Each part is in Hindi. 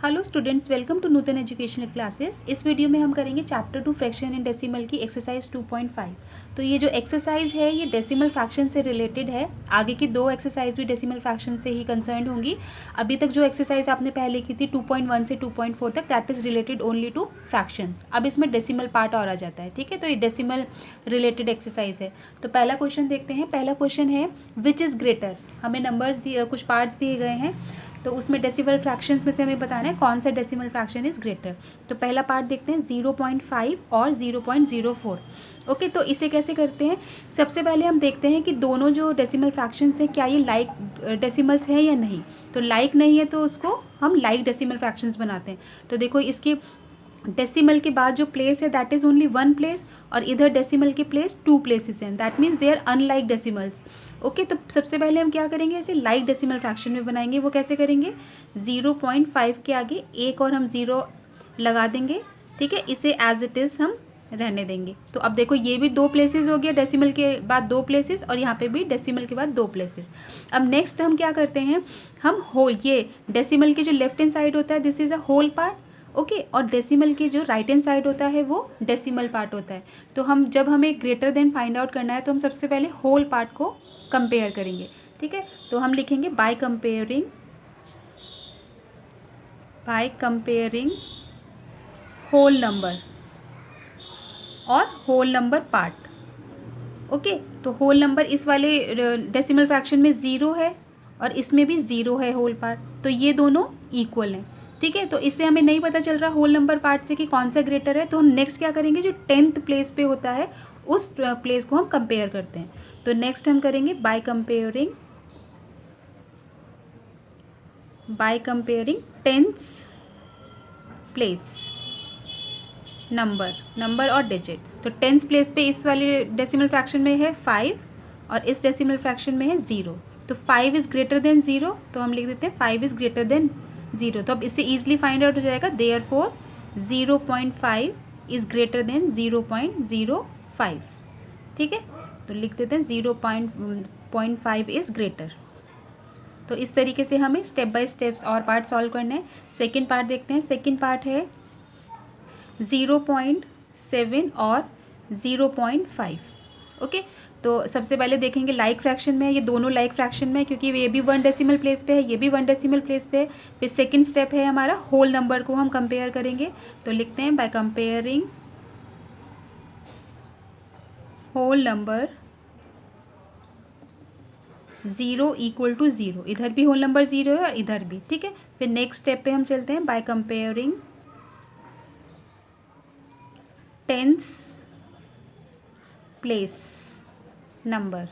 Hello students, welcome to Nutan educational classes. इस वीडियो में हम करेंगे चैप्टर 2 फ्रैक्शन इन डेसिमल की एक्सरसाइज 2.5। तो ये जो एक्सरसाइज है ये डेसिमल फ्रैक्शन से रिलेटेड है। आगे की दो एक्सरसाइज भी डेसिमल फ्रैक्शन से ही कंसर्न होंगी। अभी तक जो एक्सरसाइज आपने पहले की थी 2.1 से 2.4 तक, that is related only two fractions. अब इसमें डेसिमल पार्ट और आ जाता है, ठीक है। तो ये डेसिमल रिलेटेड एक्सरसाइज है। तो पहला क्वेश्चन देखते हैं। पहला क्वेश्चन है विच इज़ ग्रेटर। हमें नंबर्स दिए, कुछ पार्ट्स दिए गए हैं, तो उसमें डेसिमल फ्रैक्शंस में से हमें बताना है कौन सा डेसिमल फ्रैक्शन इज ग्रेटर। तो पहला पार्ट देखते हैं 0.5 और 0.04। ओके, तो इसे कैसे करते हैं। सबसे पहले हम देखते हैं कि दोनों जो डेसिमल फ्रैक्शंस हैं क्या ये लाइक डेसिमल्स हैं या नहीं। तो लाइक नहीं है तो उसको हम लाइक डेसिमल फ्रैक्शंस बनाते हैं। तो देखो इसके डेसिमल के बाद जो प्लेस है that is only one place, और इधर डेसिमल के प्लेस टू प्लेसेस हैं, that means they are unlike decimals. Okay, तो सबसे पहले हम क्या करेंगे, इसे लाइक डेसिमल फ्रैक्शन में बनाएंगे। वो कैसे करेंगे, 0.5 के आगे एक और हम ज़ीरो लगा देंगे, ठीक है। इसे एज इट इज़ हम रहने देंगे। तो अब देखो ये भी दो प्लेसेस हो गया, डेसिमल के बाद दो प्लेसेस, और यहाँ पे भी डेसिमल के बाद दो प्लेसेस। अब नेक्स्ट हम क्या करते हैं, हम होल, ये डेसिमल के जो लेफ्ट हैंड साइड होता है this is a whole part, okay, और डेसिमल के जो राइट हैंड साइड होता है वो डेसिमल पार्ट होता है। तो हम जब हमें ग्रेटर देन फाइंड आउट करना है तो हम सबसे पहले होल पार्ट को कंपेयर करेंगे, ठीक है। तो हम लिखेंगे बाय कंपेयरिंग होल नंबर और होल नंबर पार्ट। ओके, तो होल नंबर इस वाले डेसिमल फ्रैक्शन में ज़ीरो है और इसमें भी ज़ीरो है होल पार्ट, तो ये दोनों इक्वल हैं, ठीक है। तो इससे हमें नहीं पता चल रहा होल नंबर पार्ट से कि कौन सा ग्रेटर है। तो हम नेक्स्ट क्या करेंगे, जो 10th प्लेस पे होता है उस प्लेस को हम कंपेयर करते हैं। तो नेक्स्ट हम करेंगे by comparing 10th place number और डिजिट। तो 10th प्लेस पे इस वाले डेसिमल फ्रैक्शन में है 5 और इस डेसिमल फ्रैक्शन में है 0। तो 5 इज़ ग्रेटर देन 0, तो हम लिख देते हैं 5 इज़ ग्रेटर देन 0। तो अब इससे ईजिली फाइंड आउट हो जाएगा, देयरफॉर 0.5 इज़ ग्रेटर देन 0.05, ठीक है। तो लिख देते हैं 0.5 इज़ ग्रेटर। तो इस तरीके से हमें स्टेप बाय स्टेप्स और पार्ट सॉल्व करने हैं। सेकेंड पार्ट देखते हैं। सेकेंड पार्ट है 0.7 और 0.5। ओके, तो सबसे पहले देखेंगे लाइक फ्रैक्शन में है, ये दोनों लाइक फ्रैक्शन में है क्योंकि ये भी वन डेसिमल प्लेस पे है, ये भी वन डेसिमल प्लेस पे है। फिर सेकंड स्टेप है हमारा होल नंबर को हम कंपेयर करेंगे। तो लिखते हैं by comparing whole number 0 equal to 0। इधर भी होल नंबर 0 है और इधर भी, ठीक है। फिर नेक्स्ट स्टेप पे हम चलते हैं by comparing 10th place number,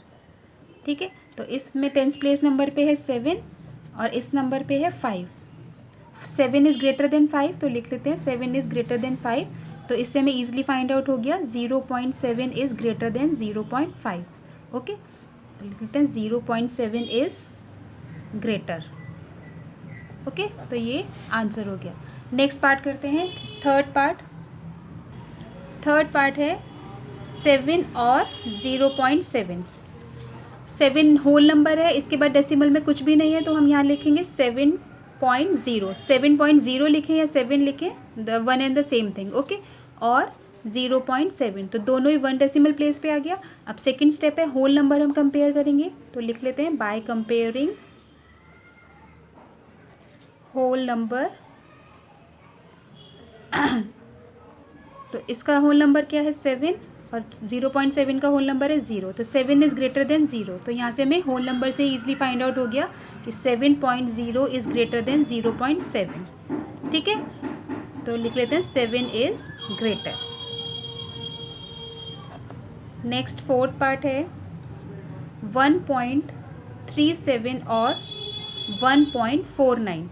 ठीक है। तो इसमें 10th प्लेस नंबर पे है 7 और इस नंबर पे है 5। 7 इज़ ग्रेटर देन 5, तो लिख लेते हैं 7 इज़ ग्रेटर देन 5। तो इससे हमें ईजिली फाइंड आउट हो गया 0.7 इज़ ग्रेटर देन 0.5। ओके, तो लिख लेते हैं 0.7 इज़ ग्रेटर। ओके, तो ये आंसर हो गया। नेक्स्ट पार्ट करते हैं, थर्ड पार्ट है 7 और 0.7। 7 होल नंबर है, इसके बाद डेसिमल में कुछ भी नहीं है, तो हम यहाँ लिखेंगे 7.0। 7.0 लिखें या 7 लिखें, the one and the same thing, okay. और 0.7, तो दोनों ही वन डेसिमल प्लेस पे आ गया। अब सेकंड स्टेप है होल नंबर हम कंपेयर करेंगे। तो लिख लेते हैं बाय कंपेयरिंग होल नंबर तो इसका होल नंबर क्या है 7 और 0.7 का होल नंबर है 0। तो 7 इज़ ग्रेटर देन 0, तो यहाँ से हमें होल नंबर से ईजिली फाइंड आउट हो गया कि 7.0 इज़ ग्रेटर देन 0.7, ठीक है। तो लिख लेते हैं 7 is greater. Next fourth part है 1.37 और 1.49।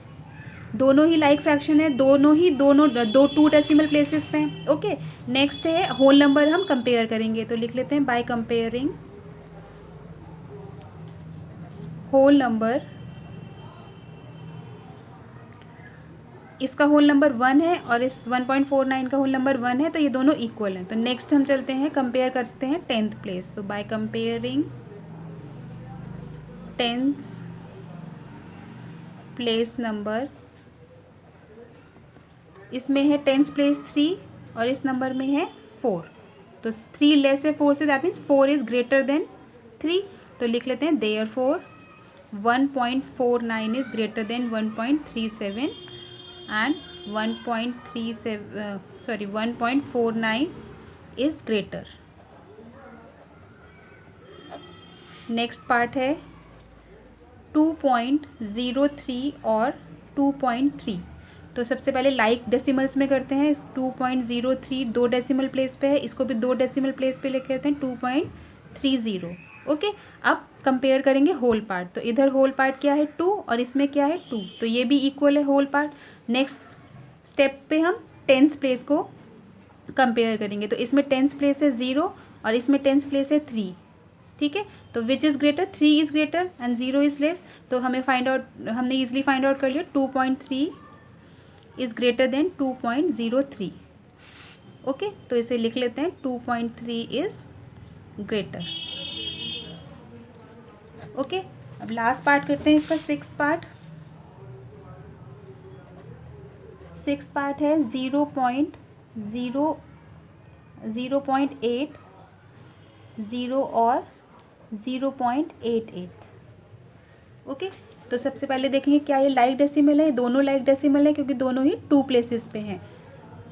दोनों ही लाइक फ्रैक्शन है, दोनों टू डेसिमल प्लेसेस पे हैं, ओके। नेक्स्ट है होल नंबर हम कंपेयर करेंगे। तो लिख लेते हैं बाय कंपेयरिंग होल नंबर, इसका होल नंबर 1 है और इस 1.49 का होल नंबर 1 है, तो ये दोनों इक्वल हैं। तो नेक्स्ट हम चलते हैं कंपेयर करते हैं 10th प्लेस। तो by comparing 10th place number इसमें है टेंस प्लेस 3 और इस नंबर में है 4। तो 3 लेस है 4 से, that means 4 is greater than 3। तो लिख लेते हैं therefore 1.49 is greater than 1.37 and 1.49 is greater. Next part है 2.03 और 2.3। तो सबसे पहले लाइक डेसिमल्स में करते हैं। 2.03 दो डेसिमल प्लेस पे है, इसको भी दो डेसिमल प्लेस पे लिख लेते हैं 2.30। ओके, अब कंपेयर करेंगे होल पार्ट। तो इधर होल पार्ट क्या है 2 और इसमें क्या है 2, तो ये भी इक्वल है होल पार्ट। नेक्स्ट स्टेप पे हम टेंस प्लेस को कंपेयर करेंगे। तो इसमें टेंस प्लेस है 0 और इसमें टेंस प्लेस है 3। ठीक है, तो which is greater, 3 is greater and 0 is less. तो हमने ईजिली फाइंड आउट कर लिया 2.3 इज़ ग्रेटर देन 2.03। ओके, तो इसे लिख लेते हैं 2.3 इज़ ग्रेटर। ओके, अब लास्ट पार्ट करते हैं इसका, सिक्स पार्ट है 0.8, 0 और 0.88। ओके, तो सबसे पहले देखेंगे क्या ये लाइक डेसिमल है। दोनों लाइक डेसिमल है क्योंकि दोनों ही 2 प्लेसेस पे हैं।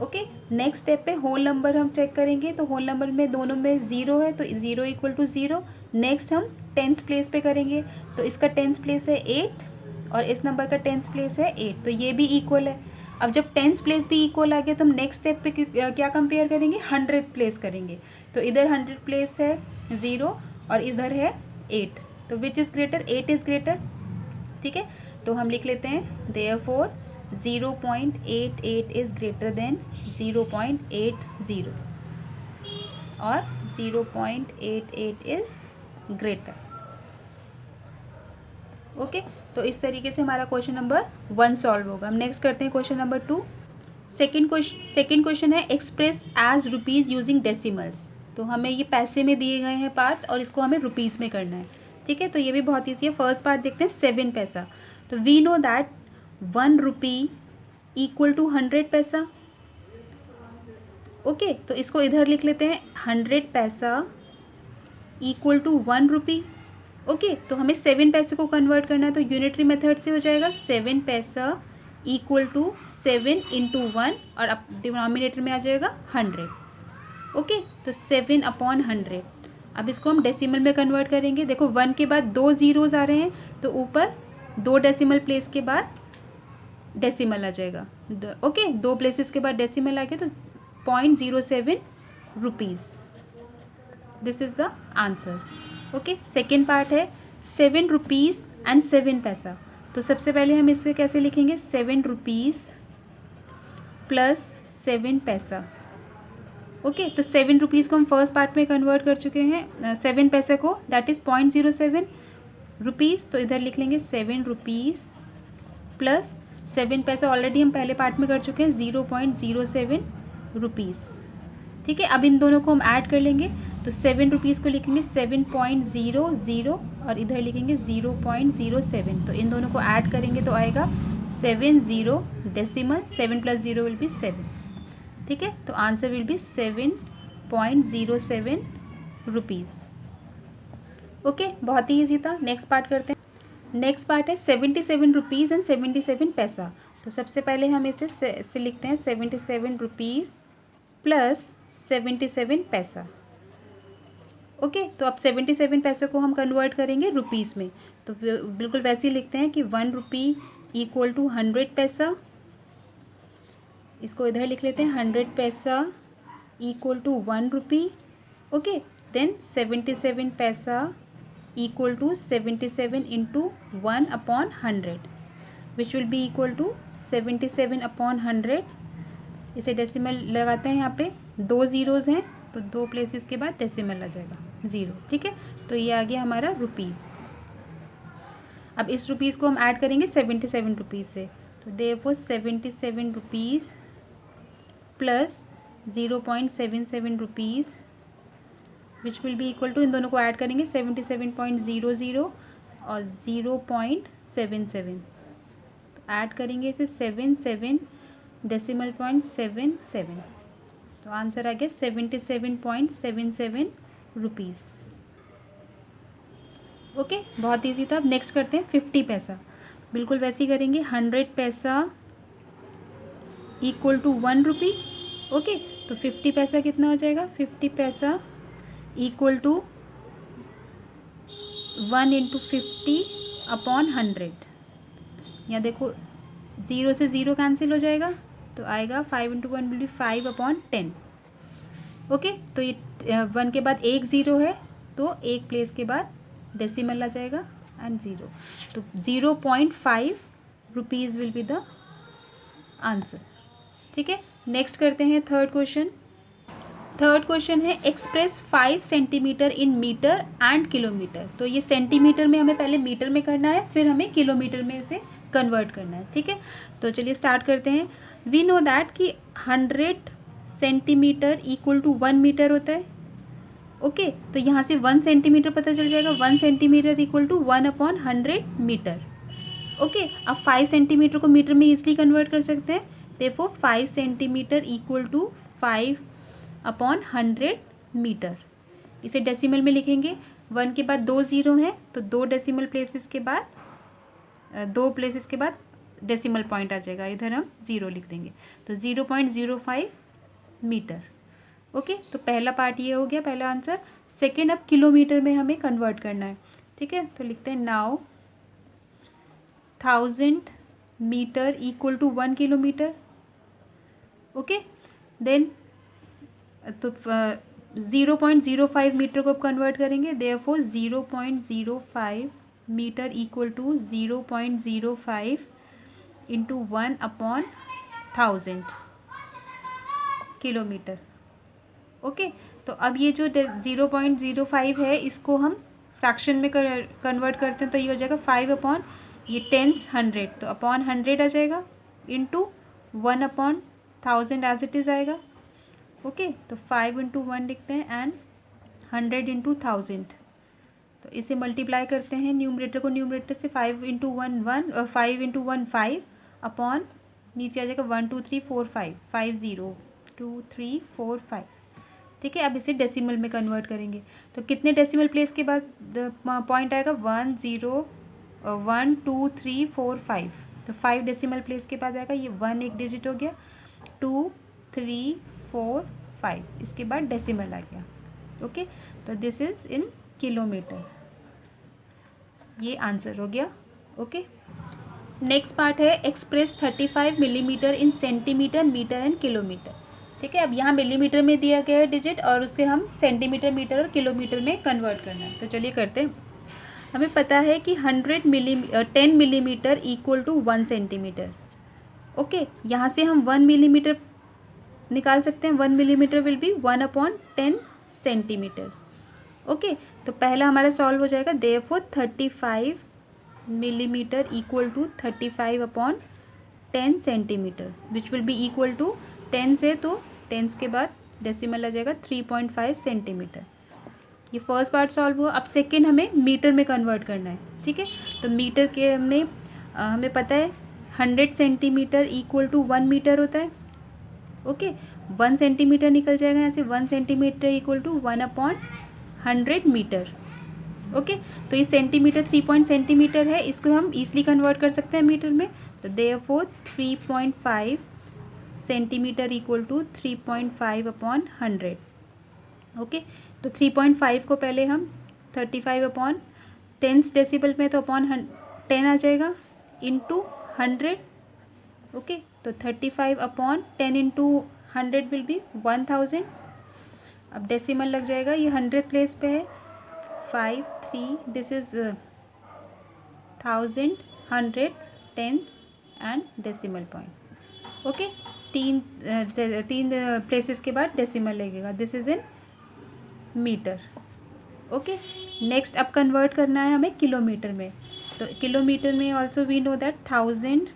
ओके, नेक्स्ट स्टेप पे होल नंबर हम चेक करेंगे। तो होल नंबर में दोनों में 0 है, तो 0 इक्वल टू 0। नेक्स्ट हम टेंस प्लेस पे करेंगे। तो इसका टेंस प्लेस है 8 और इस नंबर का टेंस प्लेस है 8, तो ये भी इक्वल है। अब जब टेंस प्लेस भी इक्वल आ गया तो हम नेक्स्ट स्टेप पे क्या कंपेयर करेंगे, 100 प्लेस करेंगे। तो इधर 100 प्लेस है 0 और इधर है 8, तो which is greater, 8 is greater. ठीक है, तो हम लिख लेते हैं देयरफॉर 0.88 इज़ ग्रेटर देन 0.80 और 0.88 इज़ ग्रेटर। ओके, तो इस तरीके से हमारा क्वेश्चन नंबर 1 सॉल्व होगा। हम नेक्स्ट करते हैं क्वेश्चन नंबर 2। सेकेंड क्वेश्चन है express as rupees using decimals. तो हमें ये पैसे में दिए गए हैं पार्ट्स और इसको हमें रुपीज़ में करना है। ठीक है, तो ये भी बहुत ईजी है। फर्स्ट पार्ट देखते हैं 7 पैसा। तो we know that 1 rupee equal to 100 paisa. Okay, तो इसको इधर लिख लेते हैं 100 paisa equal to 1 rupee. Okay, तो हमें 7 पैसे को कन्वर्ट करना है, तो यूनिटरी मेथड से हो जाएगा 7 पैसा इक्वल टू 7 इंटू 1 और अब डिनोमिनेटर में आ जाएगा 100। ओके, तो 7 अपॉन 100। अब इसको हम डेसिमल में कन्वर्ट करेंगे। देखो 1 के बाद 2 ज़ीरोज़ आ रहे हैं, तो ऊपर 2 डेसिमल प्लेस के बाद डेसिमल आ जाएगा। ओके, 2 प्लेसेस के बाद डेसिमल आ गया, तो 0.07 rupees. This is the answer. Okay, second part है 7 रुपीज़ एंड 7 पैसा। तो सबसे पहले हम इसे कैसे लिखेंगे, 7 रुपीज़ प्लस 7 पैसा। ओके, तो 7 रुपीज़ को हम फर्स्ट पार्ट में कन्वर्ट कर चुके हैं 7 पैसे को, दैट इज़ 0.07 रुपीज़। तो इधर लिख लेंगे 7 रुपीज़ प्लस 7 पैसा, ऑलरेडी हम पहले पार्ट में कर चुके हैं 0.07 रुपीज़। ठीक है, अब इन दोनों को हम ऐड कर लेंगे। तो 7 रुपीज़ को लिखेंगे 7.00 और इधर लिखेंगे 0.07। तो इन दोनों को ऐड करेंगे तो आएगा 70 डेसिमल, 7 प्लस 0 विल बी 7। ठीक है, तो answer will be 7.07 rupees. Okay, बहुत ही ईजी था। नेक्स्ट पार्ट करते हैं। नेक्स्ट पार्ट है 77 रुपीज़ एंड 77 पैसा। तो सबसे पहले हम इसे लिखते हैं 77 रुपीज़ प्लस 77 पैसा। ओके, तो अब 77 पैसे को हम कन्वर्ट करेंगे रुपीज़ में। तो बिल्कुल वैसे ही लिखते हैं कि 1 रुपी इक्वल टू 100 पैसा। इसको इधर लिख लेते हैं 100 paisa equal to 1 rupee. Okay, then 77 paisa equal to 77 into 1 upon 100 which will be equal to 77 upon 100। इसे डेसिमल लगाते हैं, यहाँ पे 2 ज़ीरोज़ हैं तो 2 प्लेसेस के बाद डेसिमल आ जाएगा 0। ठीक है, तो ये आ गया हमारा रुपीज़। अब इस रुपीज़ को हम ऐड करेंगे 77 रुपीज़ से। तो therefore 77 rupees plus 0.77 rupees which will be equal to, इन दोनों को ऐड करेंगे 77.00 और 0.77। तो ऐड करेंगे इसे 7 7 डेसिमल पॉइंट 77। तो आंसर आ गया 77.77 रुपीज़। ओके, बहुत ईजी था। अब नेक्स्ट करते हैं 50 पैसा। बिल्कुल वैसे ही करेंगे। 100 paisa equal to 1 rupee. Okay, तो 50 पैसा कितना हो जाएगा? 50 पैसा इक्वल टू 1 इंटू 50 अपॉन 100। यहाँ देखो 0 से 0 कैंसिल हो जाएगा, तो आएगा 5 into 1 will be 5 upon 10। Okay, तो ये 1 के बाद एक 0 है, तो एक प्लेस के बाद डेसिमल आ जाएगा एंड 0, तो 0.5 rupees will be the answer. ठीक है, नेक्स्ट करते हैं थर्ड क्वेश्चन। थर्ड क्वेश्चन है express 5 centimetre in metre and kilometre. तो ये सेंटीमीटर में हमें पहले मीटर में करना है, फिर हमें किलोमीटर में इसे कन्वर्ट करना है। ठीक है, तो चलिए स्टार्ट करते हैं। वी नो दैट कि 100 सेंटीमीटर इक्वल टू 1 मीटर होता है। ओके, तो यहाँ से 1 सेंटीमीटर पता चल जाएगा। 1 centimetre equal to 1 upon 100 metre. Okay, अब 5 सेंटीमीटर को मीटर में ईजिली कन्वर्ट कर सकते हैं। Therefore 5 centimetre equal to 5 upon 100 metre. इसे डेसिमल में लिखेंगे। 1 के बाद 2 ज़ीरो हैं, तो 2 डेसिमल प्लेसेस के बाद 2 प्लेसेस के बाद डेसिमल पॉइंट आ जाएगा, इधर हम 0 लिख देंगे, तो 0.05 मीटर। ओके, तो पहला पार्ट ये हो गया, पहला आंसर। सेकेंड, अब किलोमीटर में हमें कन्वर्ट करना है। ठीक है, तो लिखते हैं now 1000 metre equal to 1 kilometre. Okay, then तो 0.05 मीटर को अब कन्वर्ट करेंगे। Therefore 0.05 metre equal to 0.05 into 1 upon 1000 kilometre. Okay, तो अब ये जो 0.05 है, इसको हम फ्रैक्शन में कन्वर्ट करते हैं, तो ये हो जाएगा 5 अपॉन ये 10s 100, तो अपॉन 100 आ जाएगा, into 1 upon 1000 as it is आएगा। ओके, तो 5 इंटू 1 लिखते हैं एंड 100 इंटू 1000, तो इसे मल्टीप्लाई करते हैं न्यूमरेटर को न्यूमरेटर से। 5 इंटू 1 1 और 5 इंटू 1 5 अपॉन नीचे आ जाएगा 1 2 3 4 5 5 0 2 3 4 5। ठीक है, अब इसे डेसिमल में कन्वर्ट करेंगे, तो कितने डेसिमल प्लेस के बाद पॉइंट आएगा? 1 0 1 2 3 4 5, तो 5 डेसिमल प्लेस के बाद आएगा। ये 1 एक डिजिट हो गया, 2 3 4 5, इसके बाद डेसिमल आ गया। ओके, तो दिस इज इन किलोमीटर। ये आंसर हो गया। ओके, नेक्स्ट पार्ट है express 35 millimetre in centimetre, metre and kilometre. ठीक है, अब यहाँ मिलीमीटर में दिया गया है डिजिट, और उसे हम सेंटीमीटर, मीटर और किलोमीटर में कन्वर्ट करना है। तो चलिए करते हैं। हमें पता है कि 10 millimetre equal to 1 centimetre. Okay, यहाँ से हम 1 मिलीमीटर निकाल सकते हैं। 1 millimetre will be 1 upon 10 centimetre. Okay, तो पहला हमारा सॉल्व हो जाएगा। Therefore 35 millimetre equal to 35 upon 10 centimetre, which will be equal to 10 से, तो 10 के बाद डेसिमल आ जाएगा 3.5 सेंटीमीटर। ये फर्स्ट पार्ट सॉल्व हुआ। अब सेकेंड हमें मीटर में कन्वर्ट करना है। ठीक है, तो मीटर के में हमें पता है 100 सेंटीमीटर इक्वल टू 1 मीटर होता है। ओके, 1 सेंटीमीटर निकल जाएगा यहाँ से। 1 centimetre equal to 1 upon 100 metre. Okay, तो ये सेंटीमीटर 3 सेंटीमीटर है, इसको हम ईजिली कन्वर्ट कर सकते हैं मीटर में। तो therefore 3.5 centimetre equal to 3.5 upon 100। Okay, तो 3.5 को पहले हम 35 अपॉन 10 डेसिबल में, तो अपॉन 10 आ जाएगा, इंटू 100। ओके, तो 35 अपॉन 10 इंटू 100 विल बी 1000। अब डेसिमल लग जाएगा, ये 100 प्लेस पे है, 5 3, this is 1000 100 10 and decimal point. Okay, तीन प्लेसेस के बाद डेसिमल लगेगा। This is in metre. Okay, next अब कन्वर्ट करना है हमें किलोमीटर में। तो किलोमीटर में also we know that 1000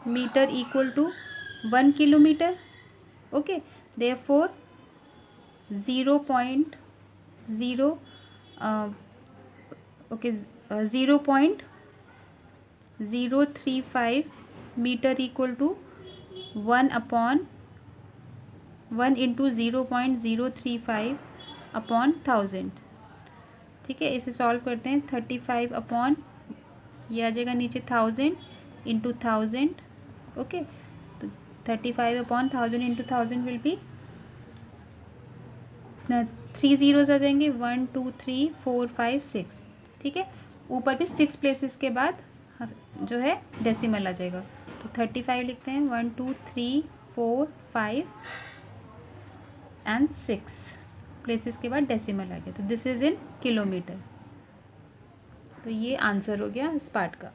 metre equal to 1 kilometre. Okay, therefore 0.0 okay 0.035 metre equal to 1 into 0.035 upon 1000। ठीक है, इसे सॉल्व करते हैं। 35 अपॉन, ये आ जाएगा नीचे 1000 इंटू 1000। ओके, तो 35 upon 1000 into 1000 will be 3 zeros आ जाएंगे, 1 2 3 4 5 6। ठीक है, ऊपर भी 6 प्लेसेस के बाद जो है डेसिमल आ जाएगा। तो 35 लिखते हैं, 1 2 3 4 5 एंड 6 प्लेसेस के बाद डेसिमल आ गया। तो दिस इज़ इन किलोमीटर। तो ये आंसर हो गया इस पार्ट का।